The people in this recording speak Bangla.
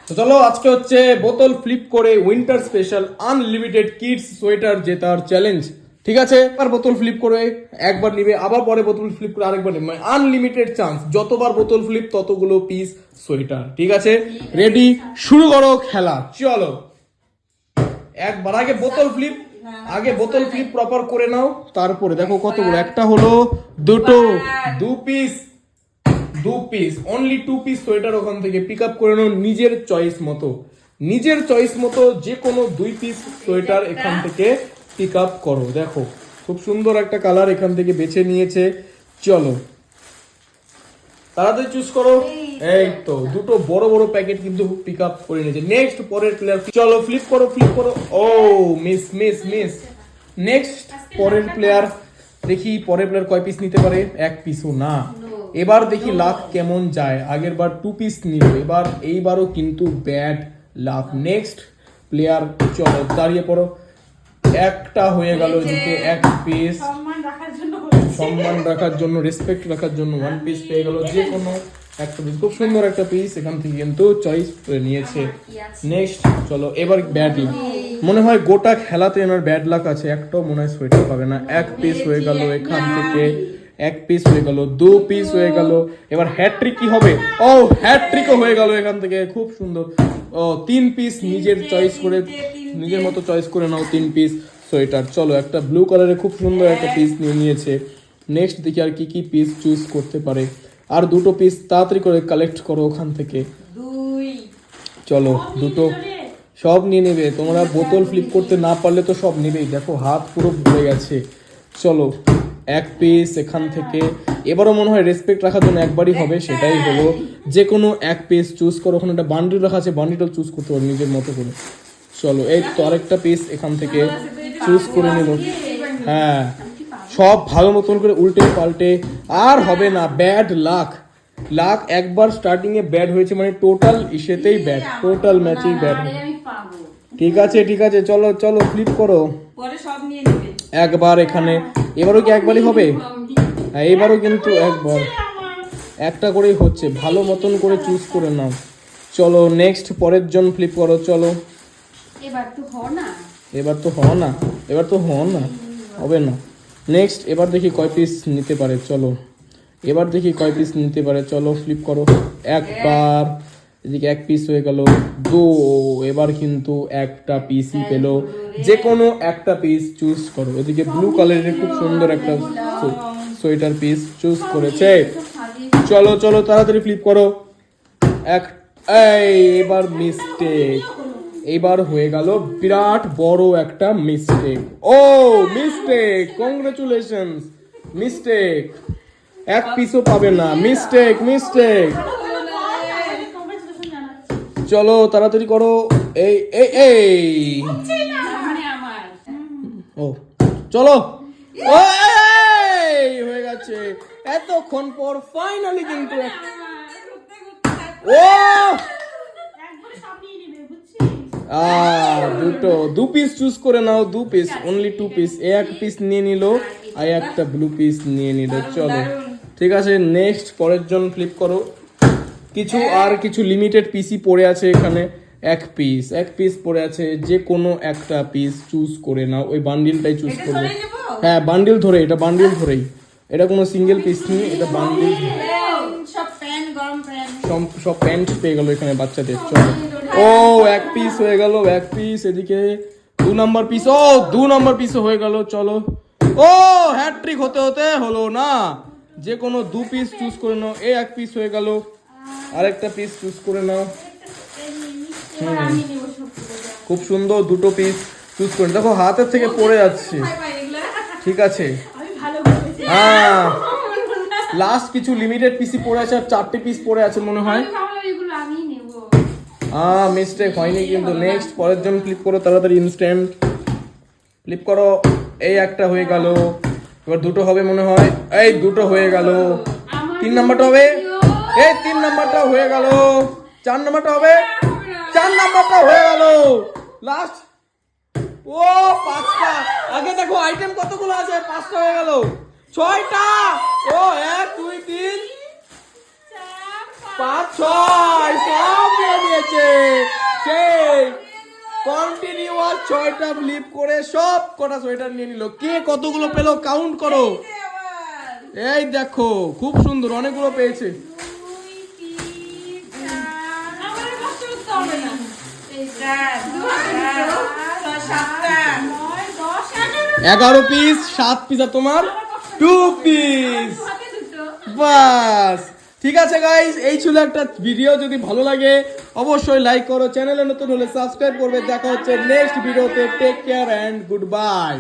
তো চলো আজকে হচ্ছে বোতল ফ্লিপ করে winter special unlimited kids sweater জেতার চ্যালেঞ্জ। ঠিক আছে, একবার বোতল ফ্লিপ করে একবার নিবে, আবার পরে বোতল ফ্লিপ করে আরেকবার নেবে, মানে আনলিমিটেড চান্স, যতবার বোতল ফ্লিপ ততগুলো পিস সোয়েটার। ঠিক আছে, রেডি, শুরু করো খেলা। চলো একবার আগে বোতল ফ্লিপ প্রপার করে নাও, তারপরে দেখো কতগুলো, একটা হলো, দুটো, দু পিস অনলি 2 পিস সোয়েটার ওখান থেকে পিক আপ করে নাও নিজের চয়েস মতো যে কোনো 2 পিস সোয়েটার এখান থেকে পিক আপ করো। দেখো খুব সুন্দর একটা কালার এখান থেকে বেছে নিয়েছে। চলো তাড়াতাড়ি চুজ করো। এই তো দুটো বড় বড় প্যাকেট কিন্তু পিক আপ করে নিয়েছে। নেক্সট পরের প্লেয়ার, চলো ফ্লিপ করো। ও মিস। নেক্সট পরের প্লেয়ার, দেখি পরের প্লেয়ার কয় পিস নিতে পারে। 1 পিসও না। এবার দেখি লাক কেমন যায়। আগের বার 2 পিস নিল, এইবারও কিন্তু ব্যাড লাক। নেক্সট প্লেয়ার, চলো দাঁড়িয়ে পড়ো। একটা হয়ে গেল, এদিকে 1 পিস, সম্মান রাখার জন্য, রেসপেক্ট রাখার জন্য 1 পিস পেয়ে গেল। যে কোনো একটা পিস, খুব সুন্দর একটা পিস এখান থেকে কিন্তু চয়েস করে নিয়েছে। নেক্সট চলো এবার ব্যাড লাক, মনে হয় গোটা খেলাতে এনার ব্যাড লাক আছে, একটাও মনে হয় সোয়েটার পাবে না। 1 পিস হয়ে গেল এখান থেকে, 1 পিস হয়ে গেল, 2 পিস হয়ে গেল। এবার হ্যাট্রিক কি হবে? ও হ্যাট্রিকও হয়ে গেল এখান থেকে, খুব সুন্দর। ও 3 পিস নিজের চয়েস করে, নিজের মতো চয়েস করে নাও 3 পিস সোয়েটার। চলো একটা ব্লু কালারে খুব সুন্দর একটা পিস নিয়ে নিয়েছে। নেক্সট দেখি আর কি পিস চুজ করতে পারে। আর 2টো পিস তাড়াতাড়ি করে কালেক্ট করো ওখান থেকে। চলো দুটো সব নিয়ে নেবে তোমরা, বোতল ফ্লিপ করতে না পারলে তো সব নেবেই। দেখো হাত পুরো ভরে গেছে। চলো 1 পিস এখান থেকে, এবারও মনে হয় রেসপেক্ট রাখার জন্য একবারই হবে, সেটাই হলো। যে কোনো 1 পিস চুজ করো। ওখানে একটা বান্ডিল রাখা আছে, বান্ডিলটা চুজ করতে পারো নিজের মতো করে। চলো এই তো আরেকটা পিস এখান থেকে চুজ করে নিল। হ্যাঁ সব ভালো মতন করে উল্টে পাল্টে, আর হবে না। ব্যাড লাক একবার স্টার্টিং এ ব্যাড হয়েছে, মানে টোটাল ইসেতেই ব্যাড, টোটাল ম্যাচেই ব্যাড। ঠিক আছে চলো ফ্লিপ করো একবার এখানে। এবারও কি একবারই হবে? হ্যাঁ এবারও কিন্তু একবার, একটা করেই হচ্ছে, ভালো মতন করে চুজ করে নাও। চলো নেক্সট পরের জন ফ্লিপ করো। চলো এবার তো হও না, হবে না। নেক্সট এবার দেখি কয় পিস নিতে পারে। চলো ফ্লিপ করো একবার, এদিকে 1 পিস হয়ে গেল, 2, এবার কিন্তু একটা পিসই পেলো। যে কোনো একটা পিস চুজ করো। এদিকে ব্লু কালারের খুব সুন্দর একটা সোয়েটার পিস চুজ করেছে। চলো তাড়াতাড়ি ফ্লিপ করো। এবার মিস্টেক, এইবার হয়ে গেল বিরাট বড় একটা মিস্টেক। Mistake, congratulations, mistake. 1 পিসও পাবে না, মিস্টেক। চলো তাড়াতাড়ি করো। চলো হয়ে গেছে এতক্ষণ পর ফাইনালি কিন্তু। দু পিস চুজ করে নাও, 2 পিস, অনলি 2 পিস। 1 পিস নিয়ে নিল, আর একটা ব্লু পিস নিয়ে নিল। চলো ঠিক আছে, নেক্সট পরের জন ফ্লিপ করো। কিছু লিমিটেড পিসই পড়ে আছে এখানে। 1 পিস পড়ে আছে, যে কোনো একটা পিস চুজ করে নাও। ওই বান্ডিলটাই চুজ করবে। হ্যাঁ বান্ডিল ধরে, এটা বান্ডিল ধরেই, এটা কোনো সিঙ্গেল পিস নেই, এটা বান্ডিল। সব প্যান্ট পেয়ে গেল এখানে বাচ্চাদের। চলো 1 পিস হয়ে গেল, 1 পিস। এদিকে 2 নাম্বার পিস, 2 নাম্বার পিসও হয়ে গেল। চলো হ্যাট্রিক হতে হলো না। যে কোনো 2 পিস চুজ করে নাও। 1 পিস হয়ে গেল, আরেকটা পিস চুজ করে নাও। খুব সুন্দর 2টো পিস চুজ করে। দেখো হাতের থেকে পড়ে যাচ্ছে। ঠিক আছে, হ্যাঁ লাস্ট কিছু লিমিটেড পিসি পড়ে আছে, আর 4টে পিস পড়ে আছে মনে হয়। মিস্টেক হয়নি কিন্তু। নেক্সট পরের জন ক্লিক করো তাড়াতাড়ি, ইনস্ট্যান্ট ক্লিক করো। একটা হয়ে গেল, এবার 2টো হবে মনে হয়। 2টো হয়ে গেল। 3 নাম্বারটা হবে, 3 নাম্বারটা হয়ে গেল। 4 নাম্বারটা হবে, 4 নাম্বারটা হয়ে গেল। লাস্ট 5টা। আগে দেখো আইটেম কতগুলো আছে, 5টা হয়ে গেল, 6টা। 1 2 3 4 5 6 সব নিয়ে নিয়েছে সেই কন্টিনিউয়াস 6টা ফ্লিপ করে সব কটা সোয়েটার নিয়ে নিল। কে কতগুলো পেলো কাউন্ট করো। এই দেখো খুব সুন্দর অনেকগুলো পেয়েছে। 11 পিস 7 পিস আর তোমার 2 পিস। বাস ঠিক আছে গাইস, এই ছিল একটা ভিডিও। যদি ভালো লাগে অবশ্যই লাইক করো, চ্যানেলে নতুন হলে সাবস্ক্রাইব করবে। দেখা হচ্ছে নেক্সট ভিডিওতে। Take care and good by.